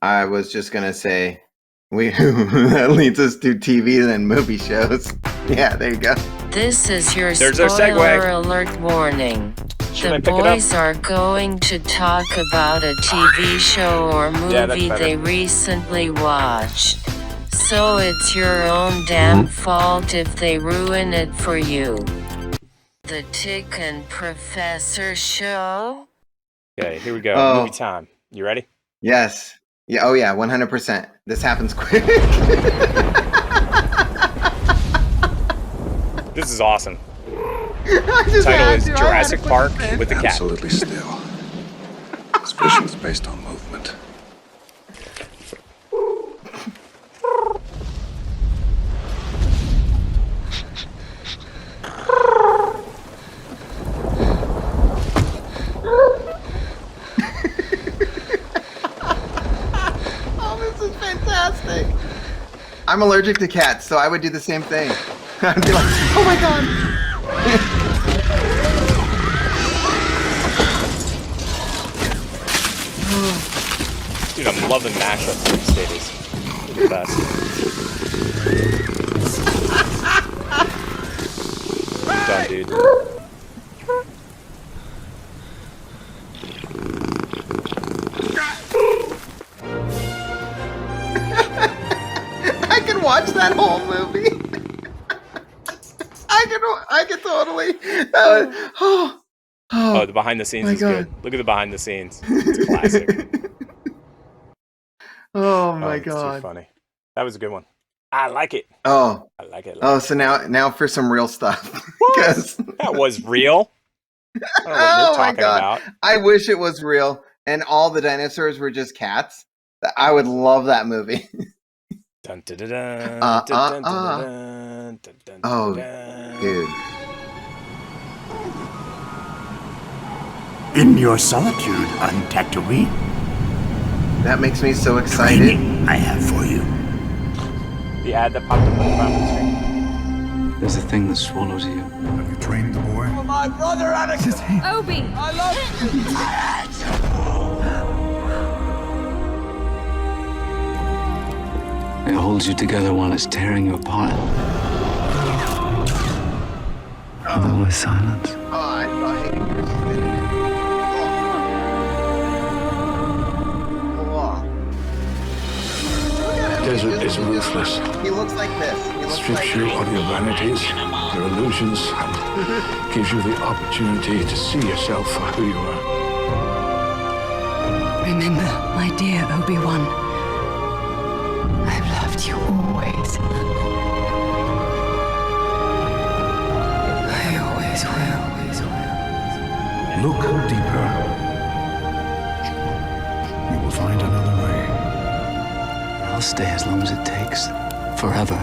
I was just gonna say that leads us to TV and movie shows. Yeah, there you go. This is your There's our spoiler segue. alert warning. Should I The pick it up? boys are going to talk about a TV show or Yeah, that's movie better. they recently watched. So it's your own damn fault if they ruin it for you. The Tick and Professor Show? Okay, here we go. Oh. Movie time. You ready? Yes. Yeah. Oh yeah. 100%. This happens quick. This is awesome. I just Title had is to. I had Jurassic to Park put this in. with the cat. Absolutely still. This vision is based on movement. Oh, this is fantastic. I'm allergic to cats, so I would do the same thing. I'd be like, oh my god. Dude, I'm loving mashups these days. They're the best. I'm done, dude. I can watch that whole movie. I can totally. Oh, the behind the scenes my is God. good. Look at the behind the scenes. It's classic. Oh my It's too god. funny. That was a good one. I like it. Oh. I like it. Oh, so now for some real stuff. 'Cause- That was real. I don't know what oh you're my talking god. about. I wish it was real and all the dinosaurs were just cats. I would love that movie. Dun, dun, dun, dun, Uh, dun, dun, uh, dun, dun, dun, Oh, dun. dude. In your solitude on Tatooine, That makes me so excited. training I have for you. The ad that popped up on the bottom screen. There's a thing that swallows you. Have you trained the boy? Obi! It holds you together while it's tearing you apart. And all is silence. Oh, I hate it. Desert is ruthless. He looks like this. He looks Strips like you of your vanities, your illusions, and gives you the opportunity to see yourself for who you are. Remember, my dear Obi-Wan, I've loved you always. I always will. Look deeper. You will find another way. I'll stay as long as it takes, forever,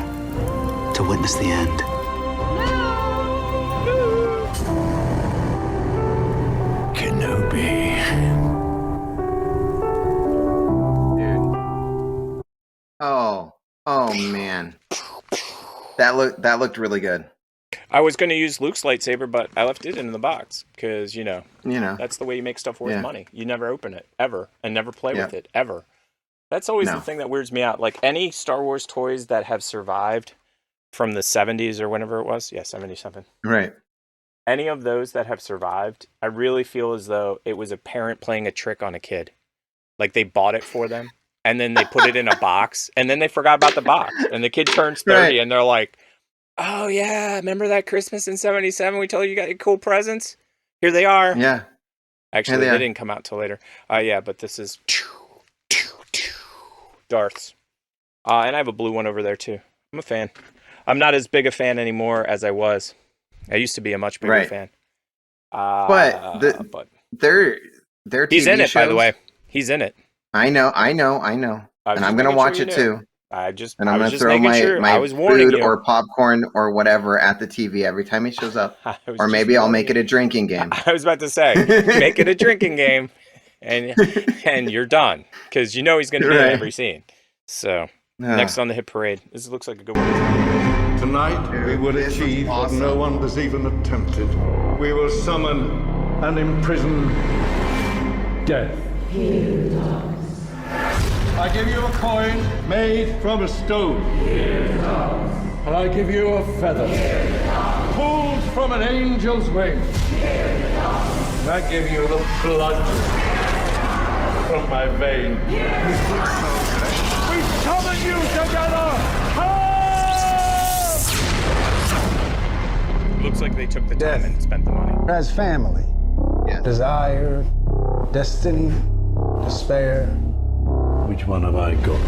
to witness the end. Kenobi. Oh man. That looked really good. I was going to use Luke's lightsaber, but I left it in the box because, you know, that's the way you make stuff worth money. You never open it, ever, and never play with it, ever. That's always the thing that weirds me out. Like, any Star Wars toys that have survived from the 70s or whenever it was. Yeah, 77. Right. Any of those that have survived, I really feel as though it was a parent playing a trick on a kid. Like, they bought it for them, and then they put it in a box, and then they forgot about the box. And the kid turns 30, and they're like, oh, yeah, remember that Christmas in 77? We told you got cool presents? Here they are. Yeah. Actually, they didn't come out till later. Yeah, but this is Darths. And I have a blue one over there, too. I'm a fan. I'm not as big a fan anymore as I was. I used to be a much bigger fan. But their he's TV in it, shows, by the way. He's in it. I know. And I'm gonna watch it too. And I'm gonna throw my food or popcorn or whatever at the TV every time he shows up. Or maybe I'll make it a drinking game. I was about to say, make it a drinking game, and you're done, because you know he's gonna be in every scene. So next on the hit parade, this looks like a good one. Tonight we will achieve what no one has even attempted. We will summon and imprison death. Here, dogs. I give you a coin made from a stone. And I give you a feather pulled from an angel's wing. And I give you the blood from my vein. We summon you together! Looks like they took the time and spent the money. As family. Yeah. Desire, destiny, despair. Which one have I got?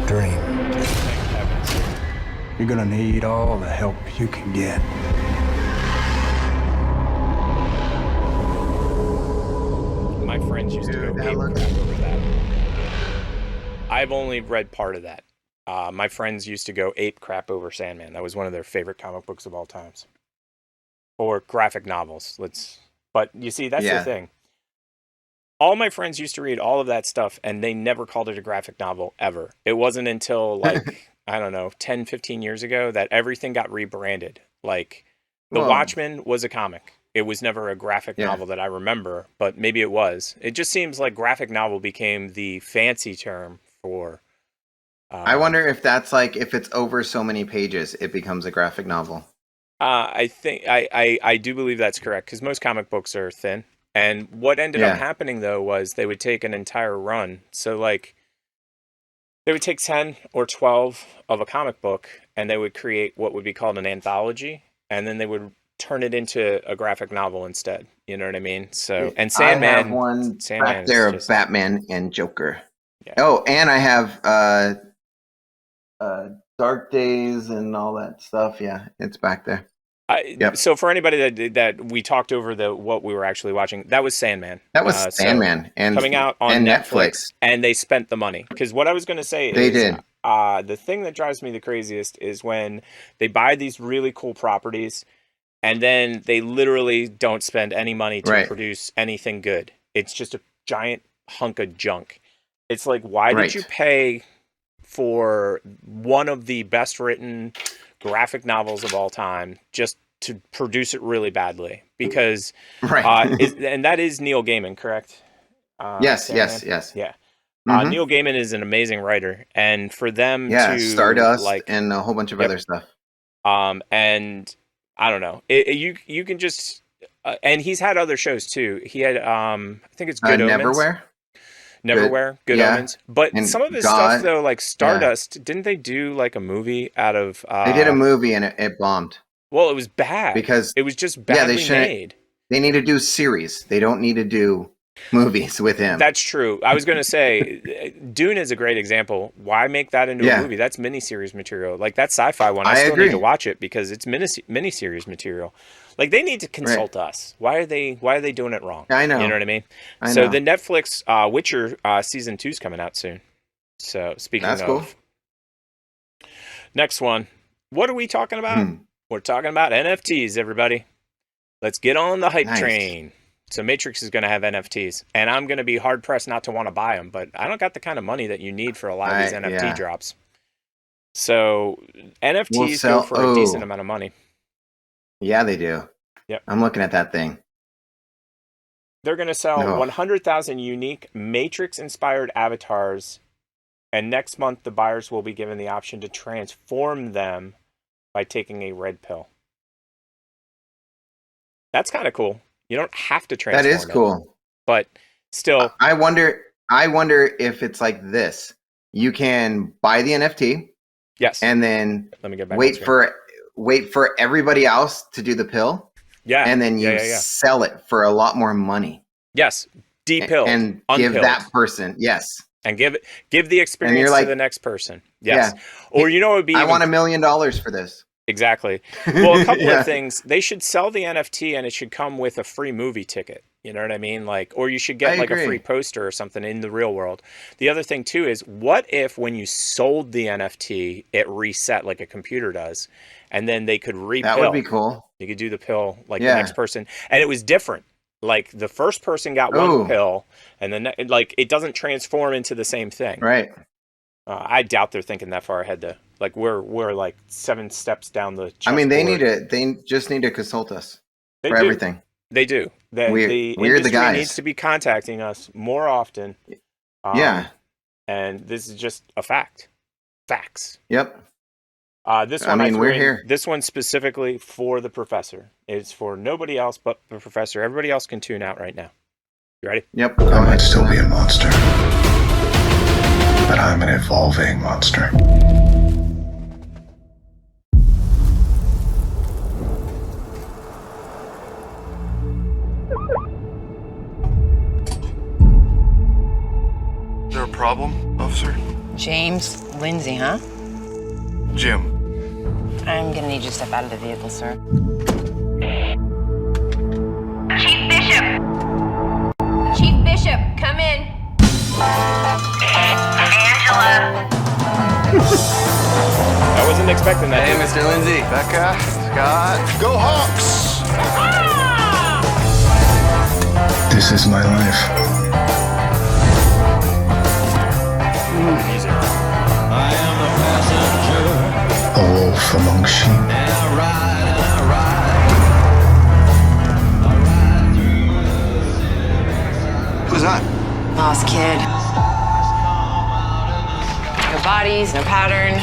Dream. You're gonna need all the help you can get. My friends used to go ape crap over that. I've only read part of that. My friends used to go ape crap over Sandman. That was one of their favorite comic books of all times. Or graphic novels. But you see, that's the thing. All my friends used to read all of that stuff, and they never called it a graphic novel, ever. It wasn't until, like, I don't know, 10, 15 years ago that everything got rebranded. Like, The Watchmen was a comic. It was never a graphic novel that I remember, but maybe it was. It just seems like graphic novel became the fancy term for... I wonder if that's like, if it's over so many pages, it becomes a graphic novel. I think, I do believe that's correct, because most comic books are thin. And what ended up happening, though, was they would take an entire run. So, like, they would take 10 or 12 of a comic book, and they would create what would be called an anthology, and then they would turn it into a graphic novel instead. You know what I mean? So, and Sandman... I have one back there of Batman and Joker. Yeah. Oh, and I have Dark Days and all that stuff. Yeah, it's back there. So for anybody that we talked over what we were actually watching, that was Sandman. That was Sandman, and coming out on Netflix, and they spent the money. Because what I was going to say they is, did. The thing that drives me the craziest is when they buy these really cool properties, and then they literally don't spend any money to produce anything good. It's just a giant hunk of junk. It's like, why did you pay for one of the best written graphic novels of all time just to produce it really badly? Because and that is Neil Gaiman, correct? Yes. Yeah. Mm-hmm. Neil Gaiman is an amazing writer, and for them to Stardust and a whole bunch of other stuff. And I don't know, you can just and he's had other shows too. He had I think it's Good Omens. Neverwhere, Good Omens. But and some of his stuff, though, like Stardust, didn't they do like a movie out of... they did a movie and it bombed. Well, it was bad. Because it was just badly made. They need to do series. They don't need to do movies with him. That's true. I was going to say, Dune is a great example. Why make that into a movie? That's miniseries material. Like, that sci-fi one, I still need to watch it because it's miniseries material. Like, they need to consult us. Why are they doing it wrong? I know. You know what I mean? I know. So the Netflix Witcher season 2 is coming out soon. So speaking of, cool. Next one. What are we talking about? We're talking about NFTs, everybody. Let's get on the hype train. So Matrix is going to have NFTs, and I'm going to be hard pressed not to want to buy them, but I don't got the kind of money that you need for a lot of these NFT drops. So NFTs go for a decent amount of money. Yeah, they do. Yep. I'm looking at that thing. They're going to sell 100,000 unique Matrix-inspired avatars, and next month the buyers will be given the option to transform them by taking a red pill. That's kind of cool. You don't have to transform. That is cool. But still, I wonder if it's like this. You can buy the NFT. Yes. And then let me get back wait for everybody else to do the pill. Yeah. And then you sell it for a lot more money. Yes. Depilled. And give that person, and give the experience to the next person. Yes. Yeah. Or it would be I want $1 million for this. Exactly. Well, a couple of things. They should sell the NFT and it should come with a free movie ticket. You know what I mean? Like, or you should get a free poster or something in the real world. The other thing too is, what if when you sold the NFT, it reset like a computer does, and then they could repill? That would be cool. You could do the pill like the next person, and it was different. Like the first person got one pill, and then like it doesn't transform into the same thing. Right. I doubt they're thinking that far ahead though. Like we're like 7 steps down the chessboard. I mean, they just need to consult us for everything. They do. The we're industry the guys. Needs to be contacting us more often Yeah. And this is just a fact. Facts. Yep. This one, we're here. This one specifically for the professor. It's for nobody else but the professor. Everybody else can tune out right now. You ready? Yep. I might still be a monster, but I'm an evolving monster. Is there a problem, officer? James Lindsay, huh? Jim. I'm gonna need you to step out of the vehicle, sir. Chief Bishop! Chief Bishop, come in. Angela. I wasn't expecting that. Hey, Mr. Lindsay. Becca, Scott. Go Hawks! This is my life. Music. I am the passenger. A wolf among sheep. And I ride and I ride. Who's that? Lost kid. No bodies, no pattern.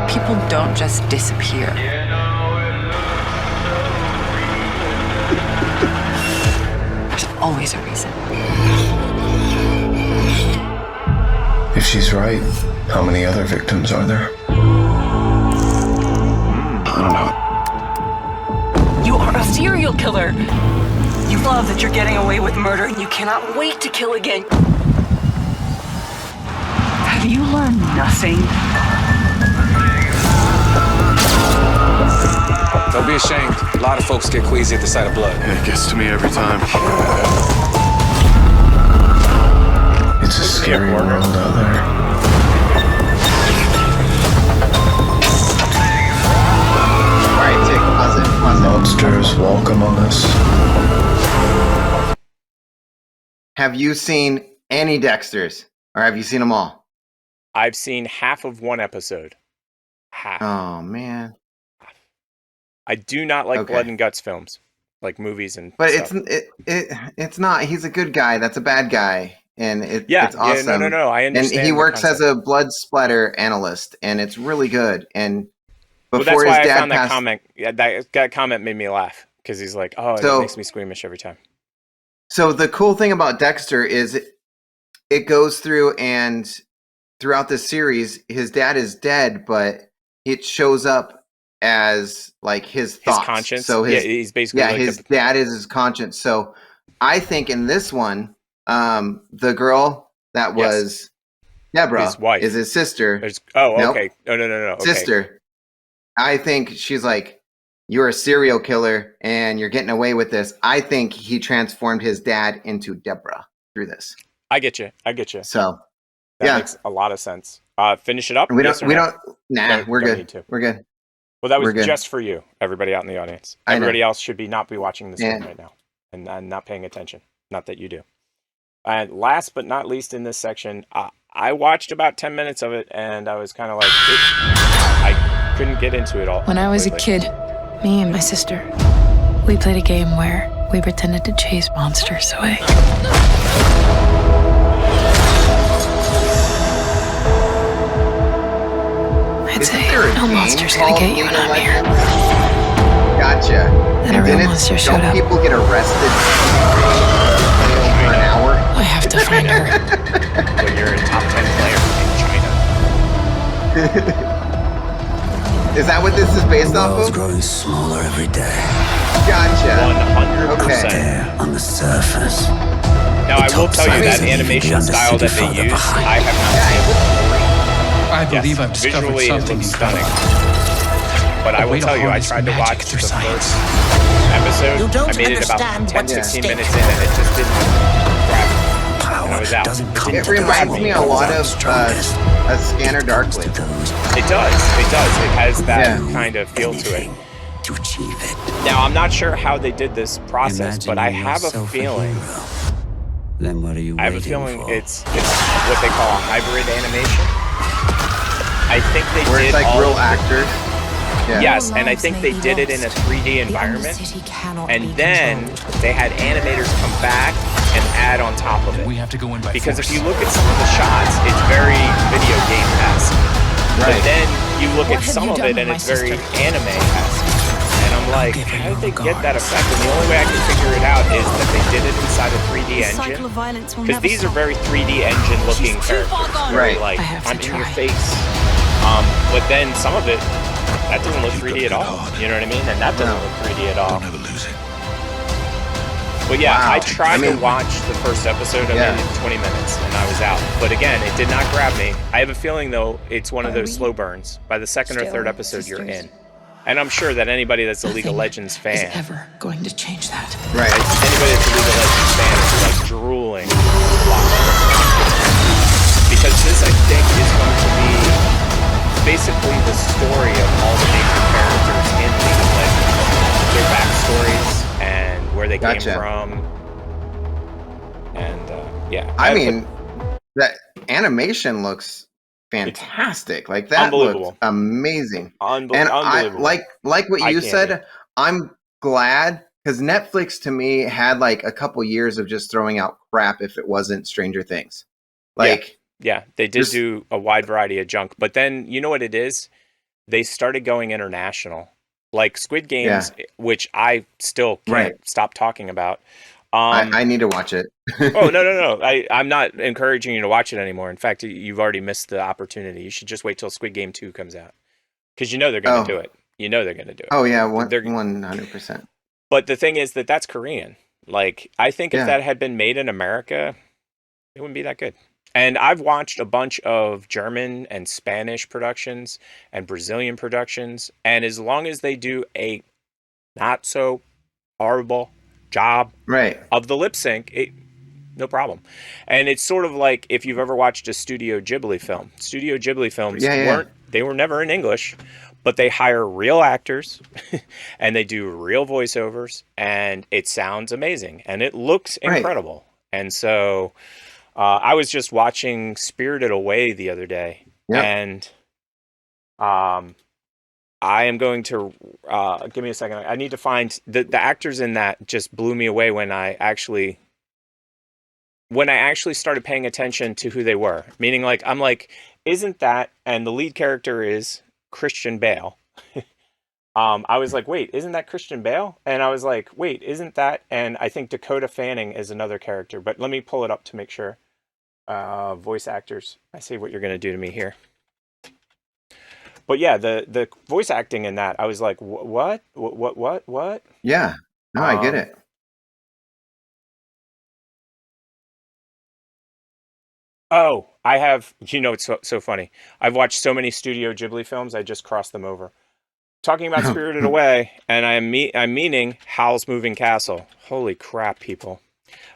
People don't just disappear. There's always a reason. If she's right, how many other victims are there? I don't know. You are a serial killer. You love that you're getting away with murder and you cannot wait to kill again. Have you learned nothing? Don't be ashamed. A lot of folks get queasy at the sight of blood. It gets to me every time. It's a scary world out there. Alright, Tick, pause it. Monsters walk among us. Have you seen any Dexters? Or have you seen them all? I've seen half of one episode. Half. Oh, man. I do not like blood and guts films, like movies and. But stuff. it's not. He's a good guy. That's a bad guy, and it's awesome. Yeah, no. I understand. And he works as a blood splatter analyst, and it's really good. And before that's why his dad I found passed, that comment. Yeah, that comment made me laugh because he's like, "Oh, it makes me squeamish every time." So the cool thing about Dexter is it goes through, and throughout this series, his dad is dead, but it shows up as like his thoughts. His conscience. So he's basically his dad is his conscience. So I think in this one, the girl that was Deborah his wife is his sister. Okay. No. Okay. Sister. I think she's like, you're a serial killer and you're getting away with this. I think he transformed his dad into Deborah through this. I get you. So that makes a lot of sense. Finish it up. We're good. We're good. Well, that was just for you, everybody out in the audience. Everybody else should not be watching this one right now and not paying attention. Not that you do. And last but not least in this section, I watched about 10 minutes of it, and I was kind of like, I couldn't get into it all. When I was a kid, me and my sister, we played a game where we pretended to chase monsters away. I'd say, no monster's gonna get you when I'm here. Gotcha. Then a real monster showed up. People get arrested for an hour? I have to find her. When you're a top 10 player in China. Is that what this is based off of? The world's growing smaller every day. Gotcha. 100%. There on the surface. Now, I will tell you that animation style that they use, I have not seen. I believe I've discovered visually something it looks stunning. But I will tell you, I tried to watch the first episode. I made it about 10-15 minutes in, and it just didn't grab me. And I was out. It reminds me a lot of a Scanner Darkly. It does. It has that kind of feel to it. Now, I'm not sure how they did this process, but I have a feeling. Then what are you I have a feeling it's what they call a hybrid animation. I think they where did it's like all real actors. Yeah. Yes, and I think they did it in a 3D environment, and then they had animators come back and add on top of it. We have to go in by Because force. if you look at some of the shots, it's very video game-esque. But then you look at some of it and it's very anime-esque. And I'm like, how did they get that effect? And the only way I can figure it out is that they did it inside a 3D engine. Because these are very 3D engine-looking characters. Right. Like, I'm in your face. But then some of it, that doesn't look 3D at all. You know what I mean? And that doesn't look 3D at all. But yeah, Wow. I tried to watch the first episode. I made it 20 minutes and I was out. But again, it did not grab me. I have a feeling, though, it's one of those slow burns. By the second or third episode, you're in. And I'm sure that anybody that's a League of Legends fan, Ever going to change that? Right. anybody that's a League of Legends fan is like drooling. Because this, I think, is going to be basically the story of all the major characters in League of Legends. Their backstories and where they came from. And yeah. I mean, that animation looks fantastic. Like that looks amazing. And I like what you said. I'm glad because Netflix to me had like a couple years of just throwing out crap if it wasn't Stranger Things. Like yeah, they did do a wide variety of junk, but then you know what it is? They started going international. Like Squid Games, which I still can't stop talking about. I need to watch it. Oh, no. I'm not encouraging you to watch it anymore. In fact, you've already missed the opportunity. You should just wait till Squid Game 2 comes out. Because you know they're going to do it. You know they're going to do it. Oh, yeah, 100%. But the thing is that's Korean. Like, I think if that had been made in America, it wouldn't be that good. And I've watched a bunch of German and Spanish productions and Brazilian productions. And as long as they do a not so horrible job of the lip sync, no problem. And it's sort of like if you've ever watched a Studio Ghibli film. Studio Ghibli films they were never in English, but they hire real actors and they do real voiceovers and it sounds amazing and it looks incredible. And so I was just watching Spirited Away the other day and I am going to give me a second. I need to find the actors in that just blew me away when I actually started paying attention to who they were. Meaning, like, I'm like, isn't that? And the lead character is Christian Bale. I was like, wait, isn't that Christian Bale? And I was like, wait, isn't that? And I think Dakota Fanning is another character. But let me pull it up to make sure. Voice actors. I see what you're going to do to me here. But yeah, the voice acting in that, I was like, what? Yeah. No, I get it. Oh, I have, it's so funny. I've watched so many Studio Ghibli films, I just crossed them over. Talking about Spirited Away, and I'm meaning Howl's Moving Castle. Holy crap, people.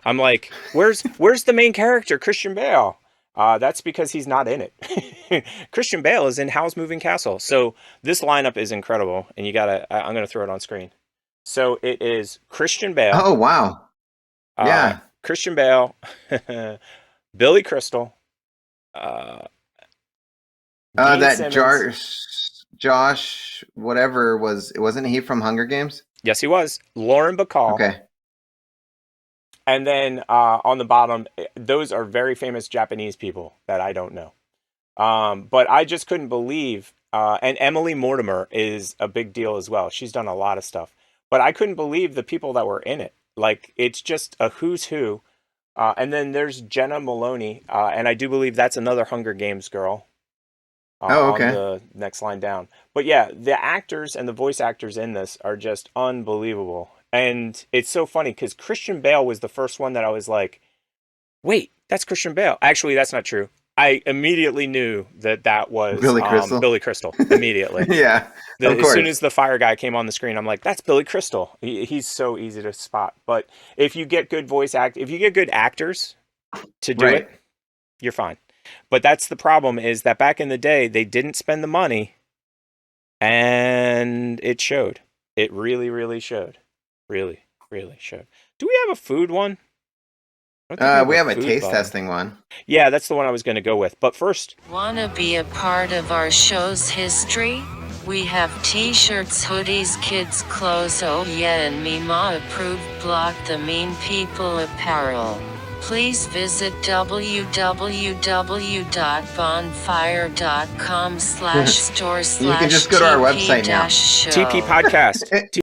I'm like, where's the main character, Christian Bale? That's because he's not in it. Christian Bale is in Howl's Moving Castle. So this lineup is incredible, and I'm going to throw it on screen. So it is Christian Bale. Oh, wow. Yeah. Christian Bale, Billy Crystal, that Josh, whatever wasn't he from Hunger Games? Yes, he was. Lauren Bacall. Okay. And then on the bottom, those are very famous Japanese people that I don't know. But I just couldn't believe, and Emily Mortimer is a big deal as well. She's done a lot of stuff. But I couldn't believe the people that were in it. Like, it's just a who's who. And then there's Jenna Maloney, and I do believe that's another Hunger Games girl. Okay. On the next line down. But yeah, the actors and the voice actors in this are just unbelievable. And it's so funny because Christian Bale was the first one that I was like, wait, that's Christian Bale. Actually, that's not true. I immediately knew that was Billy Crystal. Billy Crystal immediately. Yeah, of as course. soon as the fire guy came on the screen, I'm like, that's Billy Crystal. He's so easy to spot. But if you get good if you get good actors to do it, you're fine. But that's the problem is that back in the day, they didn't spend the money and it showed. It really, really showed. Really, really showed. Do we have a food one? We have a taste testing one. Yeah, that's the one I was going to go with. But first, Want to be a part of our show's history? We have t-shirts, hoodies, kids clothes, oh yeah, and Mima approved Block the Mean People apparel. Please visit www.bonfire.com/store/TP-show. You can just go to our website now. TP Podcast.